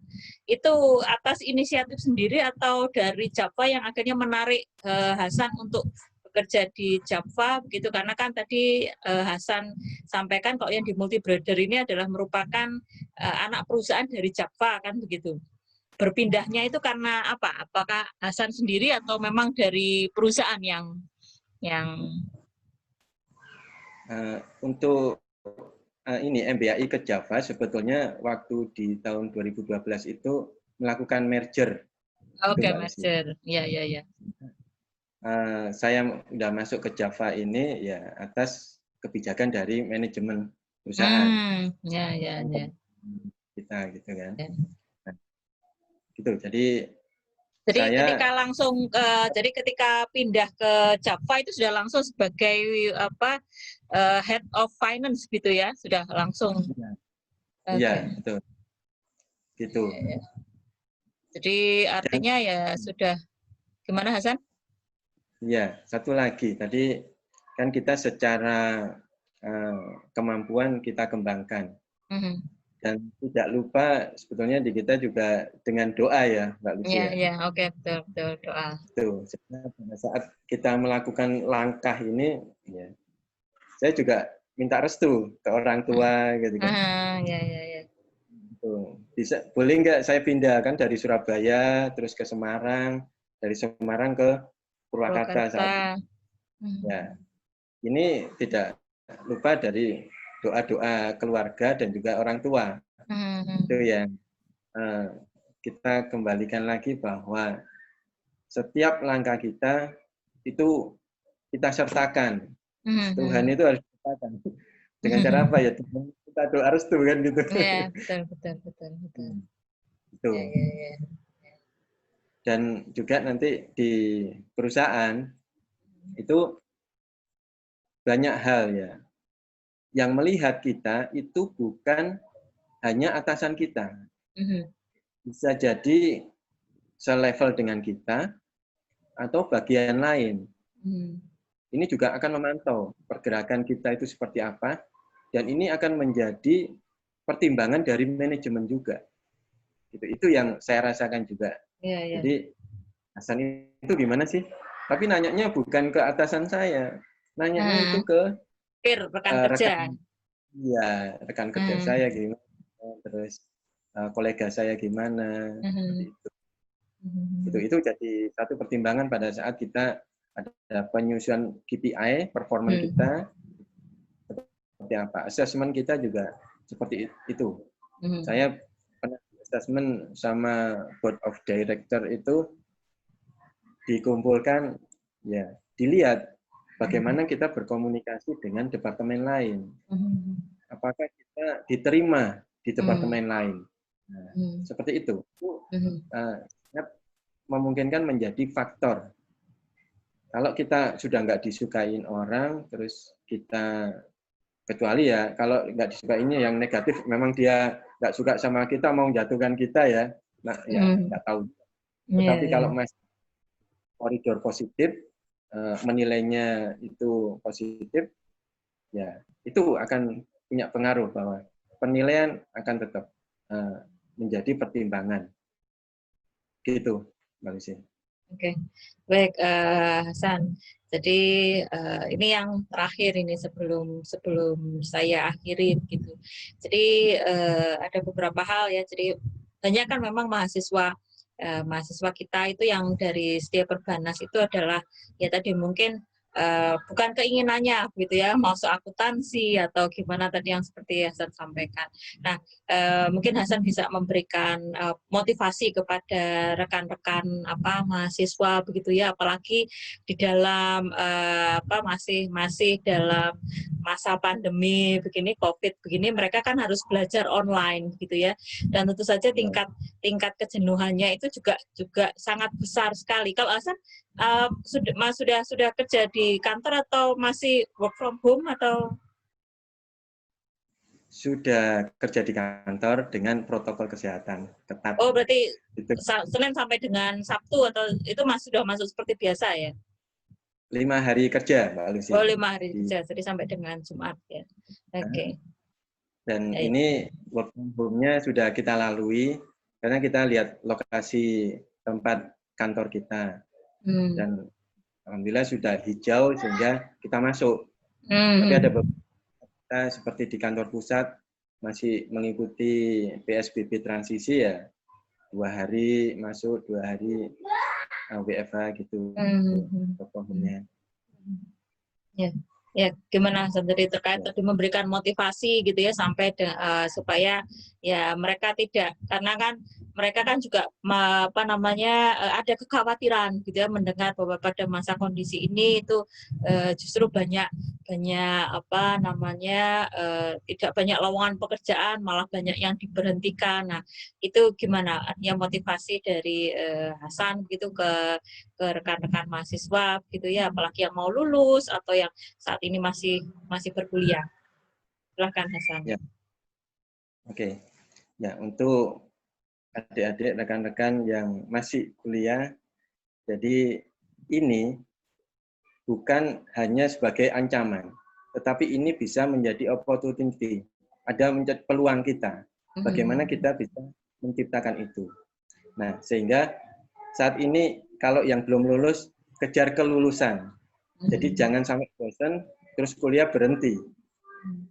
Itu atas inisiatif sendiri atau dari Java yang akhirnya menarik Hasan untuk bekerja di Java begitu, karena kan tadi Hasan sampaikan kalau yang di Multi Brother ini adalah merupakan anak perusahaan dari Java kan begitu. Berpindahnya itu karena apa? Apakah Hasan sendiri atau memang dari perusahaan yang untuk ini MBAI ke Java sebetulnya waktu di tahun 2012 itu melakukan merger. Oke, merger. Ya. Saya sudah masuk ke Java ini ya atas kebijakan dari manajemen perusahaan. Ya. Kita gitu kan. Ya. Nah, gitu. Jadi ketika pindah ke Java itu sudah langsung sebagai head of finance gitu ya, sudah langsung. Iya, betul. Gitu. Ya. Jadi artinya ya sudah, gimana Hasan? Iya, satu lagi tadi kan kita secara kemampuan kita kembangkan. Dan tidak lupa sebetulnya di kita juga dengan doa ya, Mbak Lucy. Iya, oke, betul doa. Tuh, pada saat kita melakukan langkah ini, ya, saya juga minta restu ke orang tua, gitu kan. Iya. Tuh, bisa, boleh nggak saya pindah kan dari Surabaya terus ke Semarang, dari Semarang ke Purwakarta saat ya, ini tidak lupa dari doa-doa keluarga dan juga orang tua. Itu yang kita kembalikan lagi bahwa setiap langkah kita itu kita sertakan. Tuhan itu harus sertakan. Dengan cara apa ya? Kita doa restu kan gitu. Iya, betul. Itu. Ya. Dan juga nanti di perusahaan itu banyak hal ya. Yang melihat kita itu bukan hanya atasan kita. Bisa jadi selevel dengan kita atau bagian lain. Ini juga akan memantau pergerakan kita itu seperti apa, dan ini akan menjadi pertimbangan dari manajemen juga. Itu yang saya rasakan juga. Ya. Jadi Hasan itu gimana sih? Tapi nanyanya bukan ke atasan saya, nanyanya itu ke rekan kerja. Iya, rekan kerja saya gimana, terus kolega saya gimana. Itu jadi satu pertimbangan pada saat kita ada penyusunan KPI, performa kita seperti apa. Assessment kita juga seperti itu. Saya pernah assessment sama board of director itu dikumpulkan, ya dilihat bagaimana kita berkomunikasi dengan departemen lain. Apakah kita diterima di departemen lain? Nah, seperti itu. Sangat memungkinkan menjadi faktor. Kalau kita sudah nggak disukain orang, terus kita, kecuali ya kalau nggak disukainya yang negatif, memang dia nggak suka sama kita, mau menjatuhkan kita ya, nah ya nggak tahu. Tetapi kalau masih koridor positif, menilainya itu positif, ya itu akan punya pengaruh bahwa penilaian akan tetap menjadi pertimbangan. Gitu, Mbak Lucy. Oke, baik Hasan. Jadi ini yang terakhir ini sebelum saya akhiri gitu. Jadi ada beberapa hal ya. Jadi banyak kan memang mahasiswa kita itu yang dari Setia Perbanas itu adalah ya tadi mungkin bukan keinginannya gitu ya, masuk akuntansi atau gimana tadi yang seperti Hasan sampaikan. Nah, mungkin Hasan bisa memberikan motivasi kepada rekan-rekan mahasiswa begitu ya, apalagi di dalam masih dalam masa pandemi begini, COVID begini, mereka kan harus belajar online gitu ya, dan tentu saja tingkat kejenuhannya itu juga sangat besar sekali. Kalau Hasan sudah kerja di kantor atau masih work from home atau? Sudah kerja di kantor dengan protokol kesehatan ketat. Oh, berarti itu. Senin sampai dengan Sabtu atau itu sudah masuk seperti biasa ya? 5 hari kerja, Mbak Lucy. Oh, 5 hari kerja, jadi sampai dengan Jumat ya. Oke. Dan ini work from home-nya sudah kita lalui karena kita lihat lokasi tempat kantor kita. Dan alhamdulillah sudah hijau sehingga kita masuk. Tapi ada beberapa kita seperti di kantor pusat masih mengikuti PSBB transisi ya, 2 hari masuk, 2 hari WFH gitu. Work from home-nya. Ya, gimana sendiri terkait tadi memberikan motivasi gitu ya sampai supaya ya mereka tidak, karena kan mereka kan juga ada kekhawatiran gitu ya mendengar bahwa pada masa kondisi ini itu justru banyak tidak banyak lowongan pekerjaan, malah banyak yang diberhentikan. Nah, itu gimana artinya motivasi dari Hasan gitu ke rekan-rekan mahasiswa gitu ya, apalagi yang mau lulus atau yang saat ini masih berkuliah. Silakan Hasan. Ya. Oke. Ya, untuk adik-adik, rekan-rekan yang masih kuliah, jadi ini bukan hanya sebagai ancaman, tetapi ini bisa menjadi opportunity. Ada menjadi peluang kita. Bagaimana kita bisa menciptakan itu. Nah, sehingga saat ini kalau yang belum lulus, kejar kelulusan. Jadi jangan sampai bosan, terus kuliah berhenti.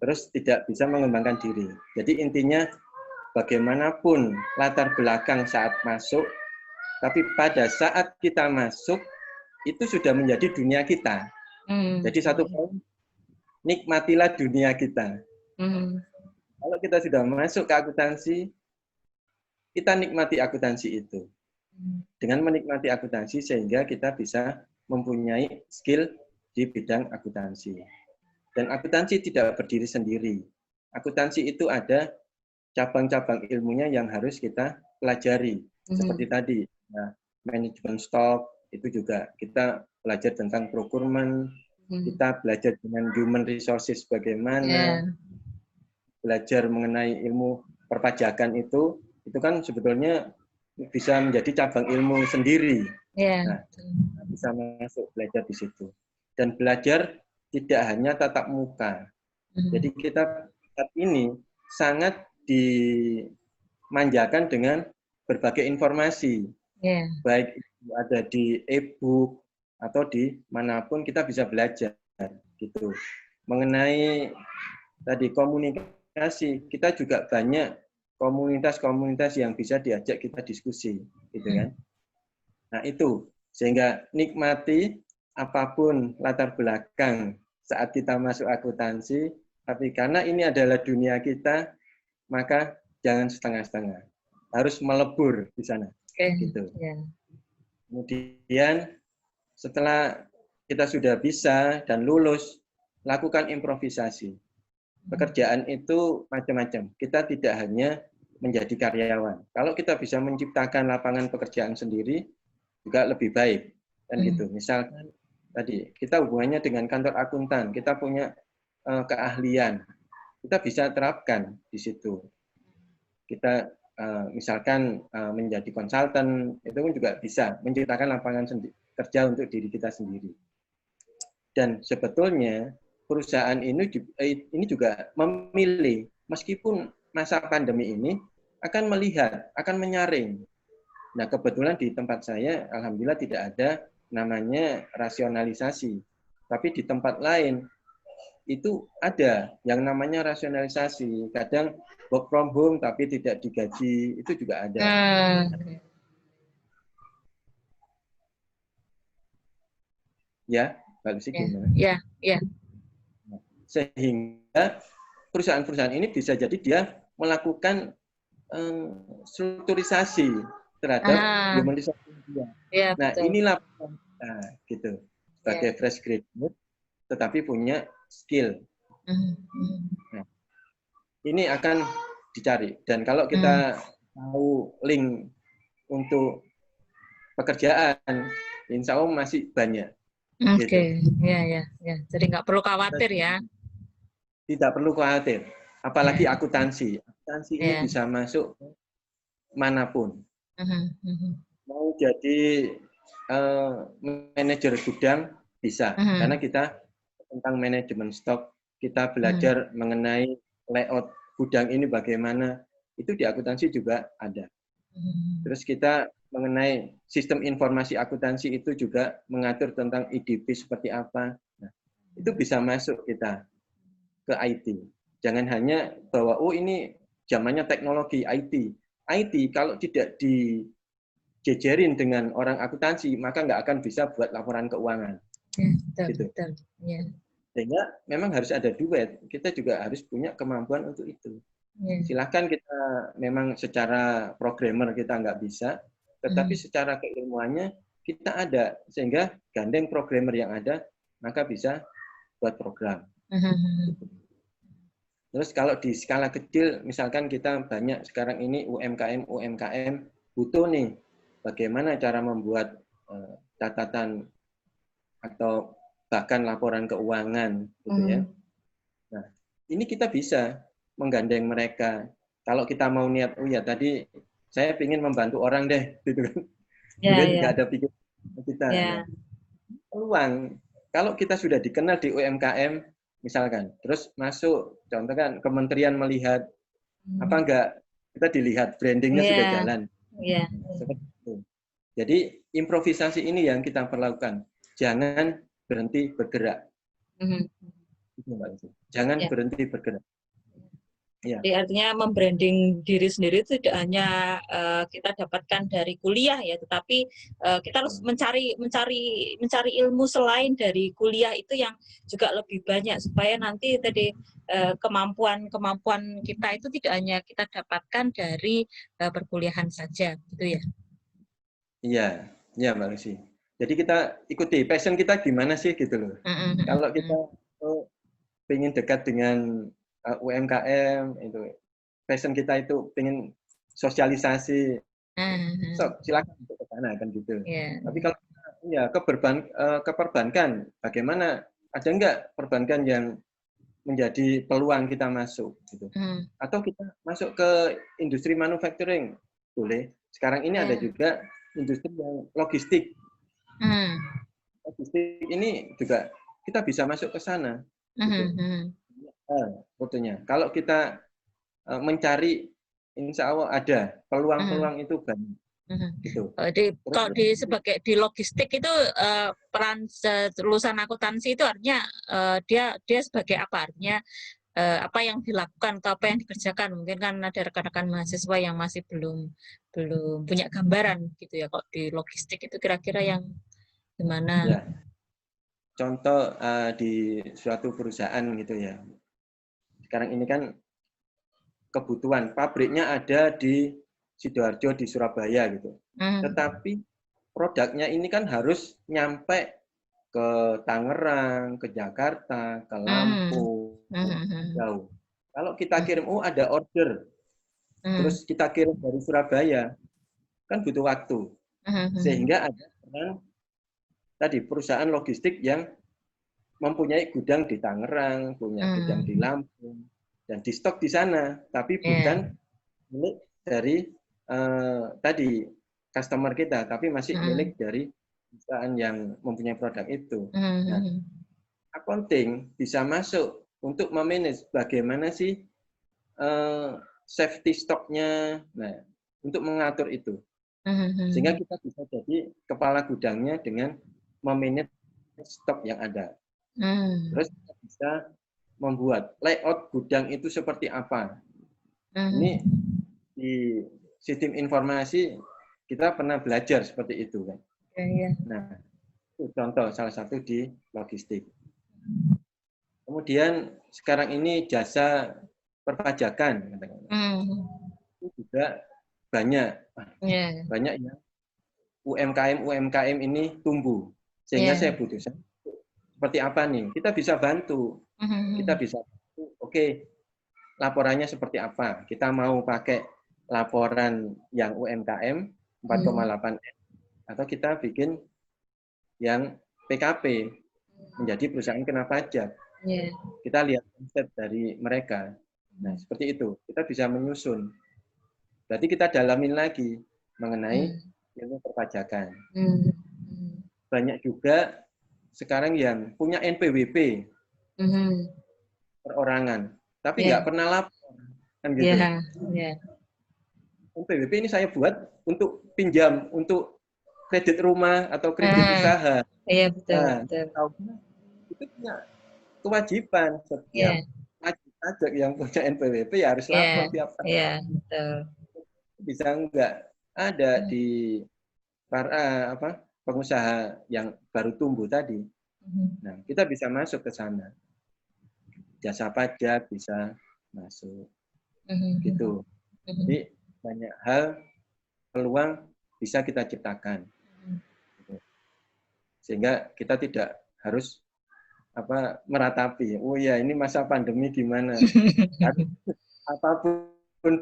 Terus tidak bisa mengembangkan diri. Jadi intinya bagaimanapun latar belakang saat masuk, tapi pada saat kita masuk, itu sudah menjadi dunia kita. Jadi satu poin, nikmatilah dunia kita. Kalau kita sudah masuk ke akuntansi, kita nikmati akuntansi itu. Dengan menikmati akuntansi sehingga kita bisa mempunyai skill di bidang akuntansi. Dan akuntansi tidak berdiri sendiri. Akuntansi itu ada cabang-cabang ilmunya yang harus kita pelajari. Seperti tadi, nah, manajemen stok, itu juga kita belajar tentang procurement, kita belajar dengan human resources bagaimana, belajar mengenai ilmu perpajakan itu kan sebetulnya bisa menjadi cabang ilmu sendiri. Nah, bisa masuk belajar di situ. Dan belajar tidak hanya tatap muka. Jadi kita saat ini sangat dimanjakan dengan berbagai informasi. Baik itu ada di e-book atau di manapun kita bisa belajar gitu. Mengenai tadi komunikasi, kita juga banyak komunitas-komunitas yang bisa diajak kita diskusi, gitu kan. Nah, itu sehingga nikmati apapun latar belakang saat kita masuk akuntansi, tapi karena ini adalah dunia kita, maka jangan setengah-setengah. Harus melebur di sana. Gitu. Kemudian setelah kita sudah bisa dan lulus, lakukan improvisasi. Pekerjaan itu macam-macam. Kita tidak hanya menjadi karyawan. Kalau kita bisa menciptakan lapangan pekerjaan sendiri, juga lebih baik. Kan gitu. Misalkan tadi, kita hubungannya dengan kantor akuntan, kita punya keahlian, kita bisa terapkan di situ. Kita misalkan menjadi konsultan, itu pun juga bisa menciptakan lapangan kerja untuk diri kita sendiri. Dan sebetulnya perusahaan ini juga memilih, meskipun masa pandemi ini akan melihat, akan menyaring. Nah, kebetulan di tempat saya, alhamdulillah tidak ada namanya rasionalisasi. Tapi di tempat lain, itu ada yang namanya rasionalisasi. Kadang work from home tapi tidak digaji, itu juga ada. Ya, bagus sih gimana? Ya. Sehingga perusahaan-perusahaan ini bisa jadi dia melakukan strukturisasi terhadap human resource dia. Ya, Nah, betul. inilah gitu. Sebagai fresh graduate tetapi punya skill. Nah, ini akan dicari. Dan kalau kita tahu link untuk pekerjaan, insya Allah masih banyak. Oke, ya. Jadi nggak perlu khawatir ya. Tidak perlu khawatir. Apalagi akuntansi. Akuntansi ini bisa masuk manapun. Mau jadi manajer gudang bisa, karena kita tentang manajemen stok, kita belajar mengenai layout gudang ini bagaimana, itu di akuntansi juga ada. Terus kita mengenai sistem informasi akuntansi itu juga mengatur tentang IDP seperti apa. Nah, itu bisa masuk kita ke IT. Jangan hanya bahwa oh ini zamannya teknologi IT. IT kalau tidak dijejerin dengan orang akuntansi, maka nggak akan bisa buat laporan keuangan. Betul. Ya. Sehingga memang harus ada duet. Kita juga harus punya kemampuan untuk itu. Silahkan kita memang secara programmer kita nggak bisa, tetapi secara keilmuannya kita ada. Sehingga gandeng programmer yang ada, maka bisa buat program. Terus kalau di skala kecil, misalkan kita banyak sekarang ini UMKM butuh nih bagaimana cara membuat catatan atau bahkan laporan keuangan, gitu ya. Nah, ini kita bisa menggandeng mereka. Kalau kita mau niat, oh ya tadi saya ingin membantu orang deh, gitu kan. Nggak ada pikir kita. Nah, peluang. Kalau kita sudah dikenal di UMKM, misalkan, terus masuk, contoh kan kementerian melihat, apa enggak, kita dilihat brandingnya sudah jalan. Seperti itu. Jadi improvisasi ini yang kita perlakukan. Jangan berhenti bergerak. Jangan berhenti bergerak. Ya. Jadi artinya membranding diri sendiri itu tidak hanya kita dapatkan dari kuliah ya, tetapi kita harus mencari ilmu selain dari kuliah itu yang juga lebih banyak supaya nanti tadi kemampuan kita itu tidak hanya kita dapatkan dari perkuliahan saja, gitu ya? Iya, Mbak Lucy. Jadi kita ikuti passion kita gimana sih gitu loh. Kalau kita ingin dekat dengan UMKM itu passion kita itu pengen sosialisasi, silakan untuk ke sana kan gitu. Tapi kalau ya keperbankan, bagaimana, ada enggak perbankan yang menjadi peluang kita masuk gitu. Atau kita masuk ke industri manufacturing, boleh. Sekarang ini ada juga industri yang logistik. Logistik ini juga kita bisa masuk ke sana. Gitu. Fotonya. Kalau kita mencari, insya Allah ada peluang-peluang itu banyak. Gitu. Kalau sebagai di logistik itu peran lulusan akuntansi itu artinya dia sebagai apa, artinya apa yang dilakukan atau apa yang dikerjakan. Mungkin kan ada rekan-rekan mahasiswa yang masih belum punya gambaran gitu ya, kok di logistik itu kira-kira yang gimana? Ya. Contoh di suatu perusahaan gitu ya. Sekarang ini kan kebutuhan pabriknya ada di Sidoarjo, di Surabaya gitu. Tetapi produknya ini kan harus nyampe ke Tangerang, ke Jakarta, ke Hmm. Lampung, Hmm. jauh. Kalau kita kirim, ada order, Hmm. terus kita kirim dari Surabaya, kan butuh waktu. Sehingga ada peran tadi perusahaan logistik yang mempunyai gudang di Tangerang, punya gudang di Lampung, dan di stok di sana, tapi bukan milik dari tadi customer kita, tapi masih milik dari perusahaan yang mempunyai produk itu. Nah, accounting bisa masuk untuk memanage bagaimana sih safety stoknya, nah untuk mengatur itu, sehingga kita bisa jadi kepala gudangnya dengan memanage stok yang ada. Terus kita bisa membuat layout gudang itu seperti apa. Ini di sistem informasi kita pernah belajar seperti itu kan. Nah, itu contoh salah satu di logistik. Kemudian sekarang ini jasa perpajakan, itu juga banyak yang UMKM ini tumbuh, sehingga saya butuh seperti apa nih? Kita bisa bantu, oke, laporannya seperti apa? Kita mau pakai laporan yang UMKM 4,8 M atau kita bikin yang PKP menjadi perusahaan kena pajak. Kita lihat konsep dari mereka. Nah, seperti itu. Kita bisa menyusun. Berarti kita dalamin lagi mengenai ilmu perpajakan. Banyak juga sekarang yang punya NPWP perorangan, tapi nggak pernah lapor, kan gitu. NPWP ini saya buat untuk pinjam, untuk kredit rumah atau kredit usaha. Iya, betul. Nah, itu punya kewajiban setiap wajib pajak yang punya NPWP ya harus lapor tiap tahun. Iya, betul. Bisa enggak ada di para pengusaha yang baru tumbuh tadi. Nah, kita bisa masuk ke sana. Jasa pajak bisa masuk. Gitu. Jadi banyak hal peluang bisa kita ciptakan. Sehingga kita tidak harus meratapi. Oh ya, ini masa pandemi gimana? Apapun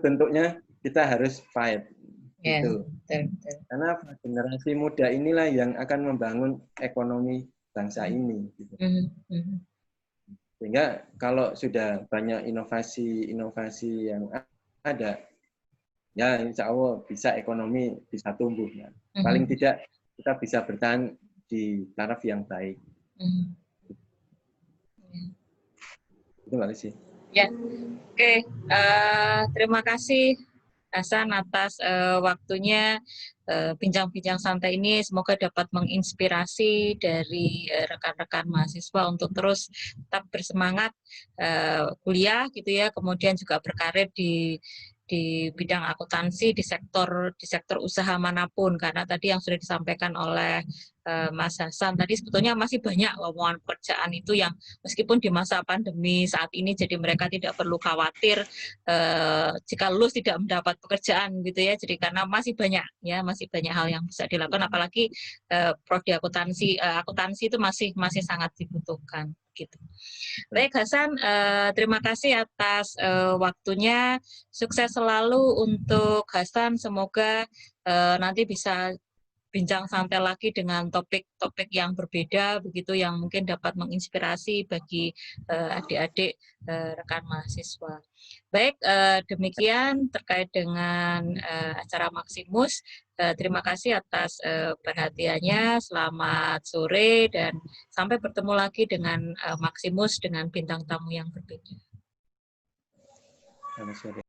bentuknya kita harus fight. Gitu. Karena generasi muda inilah yang akan membangun ekonomi bangsa ini. Gitu. Sehingga kalau sudah banyak inovasi yang ada, ya insya Allah bisa ekonomi bisa tumbuh. Ya. Paling tidak kita bisa bertahan di taraf yang baik. Itu Mbak Lisi. Ya, oke. Terima kasih Hasan atas waktunya bincang-bincang santai ini. Semoga dapat menginspirasi dari rekan-rekan mahasiswa untuk terus tetap bersemangat kuliah gitu ya, kemudian juga berkarir di bidang akuntansi di sektor usaha manapun, karena tadi yang sudah disampaikan oleh Mas Hasan tadi sebetulnya masih banyak lowongan pekerjaan itu yang meskipun di masa pandemi saat ini jadi mereka tidak perlu khawatir jika lulus tidak mendapat pekerjaan gitu ya, jadi karena masih banyak hal yang bisa dilakukan, apalagi prodi akuntansi itu masih sangat dibutuhkan gitu. Baik Hasan, terima kasih atas waktunya. Sukses selalu untuk Hasan. Semoga nanti bisa bincang santai lagi dengan topik-topik yang berbeda, begitu yang mungkin dapat menginspirasi bagi adik-adik rekan mahasiswa. Baik, demikian terkait dengan acara Maximus. Terima kasih atas perhatiannya. Selamat sore dan sampai bertemu lagi dengan Maximus dengan bintang tamu yang berbeda. Selamat sore.